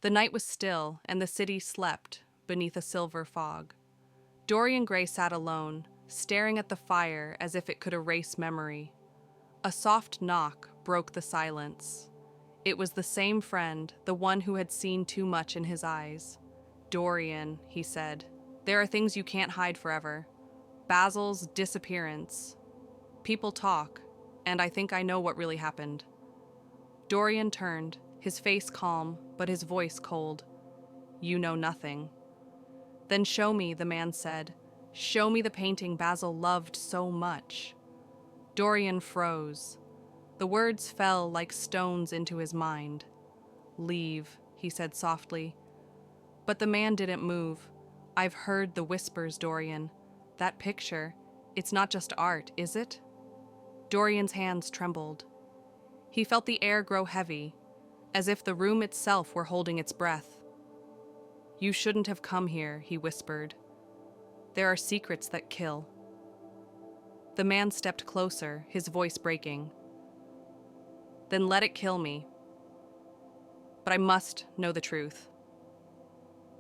The night was still, and the city slept beneath a silver fog. Dorian Gray sat alone, staring at the fire as if it could erase memory. A soft knock broke the silence. It was the same friend, the one who had seen too much in his eyes. "Dorian," he said, "there are things you can't hide forever. Basil's disappearance. People talk, and I think I know what really happened." Dorian turned, his face calm, but his voice cold. "You know nothing." "Then show me," the man said. "Show me the painting Basil loved so much." Dorian froze. The words fell like stones into his mind. "Leave," he said softly. But the man didn't move. "I've heard the whispers, Dorian. That picture, it's not just art, is it?" Dorian's hands trembled. He felt the air grow heavy, as if the room itself were holding its breath. "You shouldn't have come here," he whispered. "There are secrets that kill." The man stepped closer, his voice breaking. "Then let it kill me. But I must know the truth."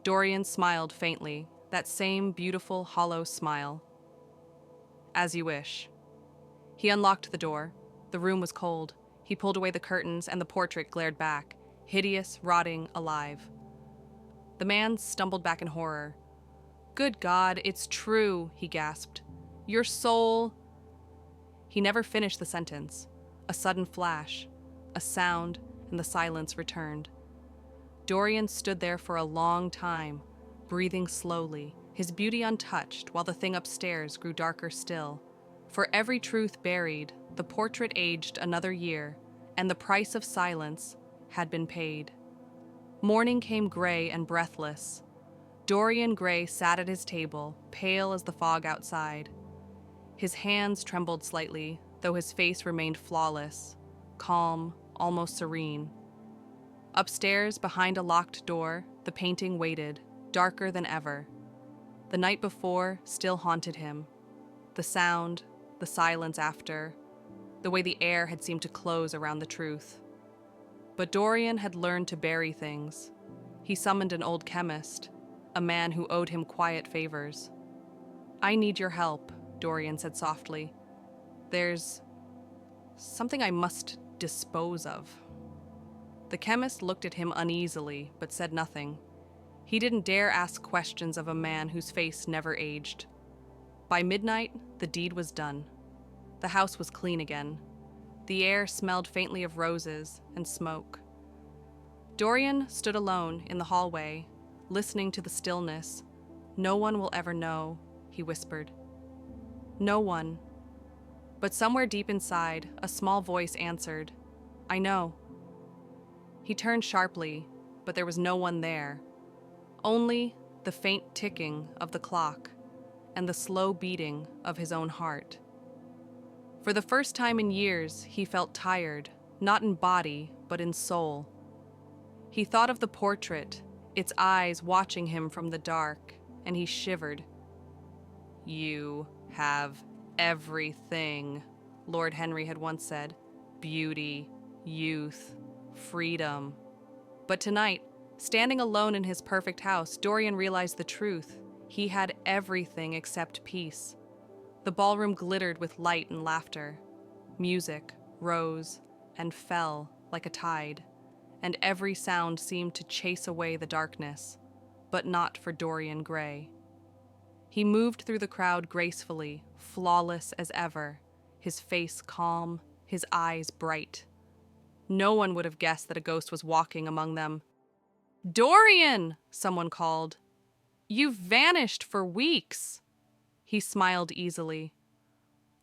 Dorian smiled faintly, that same beautiful, hollow smile. "As you wish." He unlocked the door. The room was cold. He pulled away the curtains, and the portrait glared back, hideous, rotting, alive. The man stumbled back in horror. "Good God, it's true," he gasped. "Your soul—" He never finished the sentence. A sudden flash, a sound, and the silence returned. Dorian stood there for a long time, breathing slowly, his beauty untouched, while the thing upstairs grew darker still. For every truth buried, the portrait aged another year, and the price of silence had been paid. Morning came gray and breathless. Dorian Gray sat at his table, pale as the fog outside. His hands trembled slightly, though his face remained flawless, calm, almost serene. Upstairs, behind a locked door, the painting waited, darker than ever. The night before still haunted him. The sound, the silence after, the way the air had seemed to close around the truth. But Dorian had learned to bury things. He summoned an old chemist, a man who owed him quiet favors. "I need your help," Dorian said softly. "There's something I must dispose of." The chemist looked at him uneasily, but said nothing. He didn't dare ask questions of a man whose face never aged. By midnight, the deed was done. The house was clean again. The air smelled faintly of roses and smoke. Dorian stood alone in the hallway, listening to the stillness. "No one will ever know," he whispered. "No one." But somewhere deep inside, a small voice answered, "I know." He turned sharply, but there was no one there. Only the faint ticking of the clock and the slow beating of his own heart. For the first time in years, he felt tired, not in body, but in soul. He thought of the portrait, its eyes watching him from the dark, and he shivered. "You have everything," Lord Henry had once said. "Beauty, youth, freedom." But tonight, standing alone in his perfect house, Dorian realized the truth. He had everything except peace. The ballroom glittered with light and laughter. Music rose and fell like a tide, and every sound seemed to chase away the darkness, but not for Dorian Gray. He moved through the crowd gracefully, flawless as ever, his face calm, his eyes bright. No one would have guessed that a ghost was walking among them. "Dorian!" someone called. "You've vanished for weeks." He smiled easily.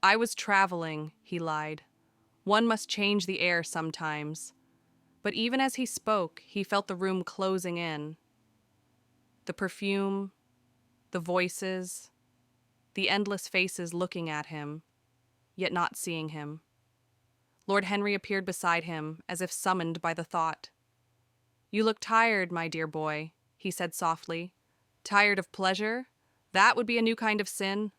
"I was traveling," he lied. "One must change the air sometimes." But even as he spoke, he felt the room closing in. The perfume, the voices, the endless faces looking at him, yet not seeing him. Lord Henry appeared beside him, as if summoned by the thought. "You look tired, my dear boy," he said softly. "Tired of pleasure? That would be a new kind of sin."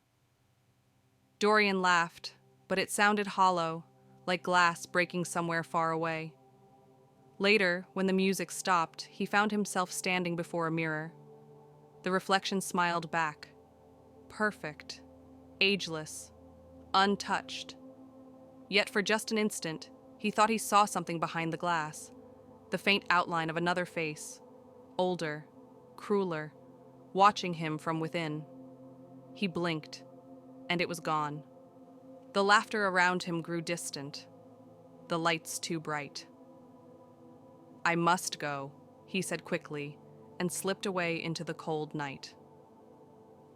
Dorian laughed, but it sounded hollow, like glass breaking somewhere far away. Later, when the music stopped, he found himself standing before a mirror. The reflection smiled back. Perfect, ageless, untouched. Yet for just an instant, he thought he saw something behind the glass, the faint outline of another face, older, crueler, watching him from within. He blinked, and it was gone. The laughter around him grew distant, the lights too bright. "I must go," he said quickly, and slipped away into the cold night.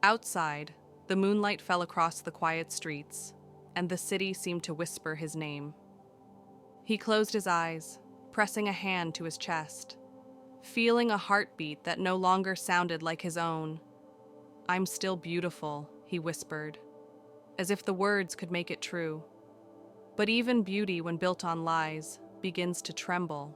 Outside, the moonlight fell across the quiet streets, and the city seemed to whisper his name. He closed his eyes, pressing a hand to his chest, feeling a heartbeat that no longer sounded like his own. "I'm still beautiful," he whispered, as if the words could make it true. But even beauty, when built on lies, begins to tremble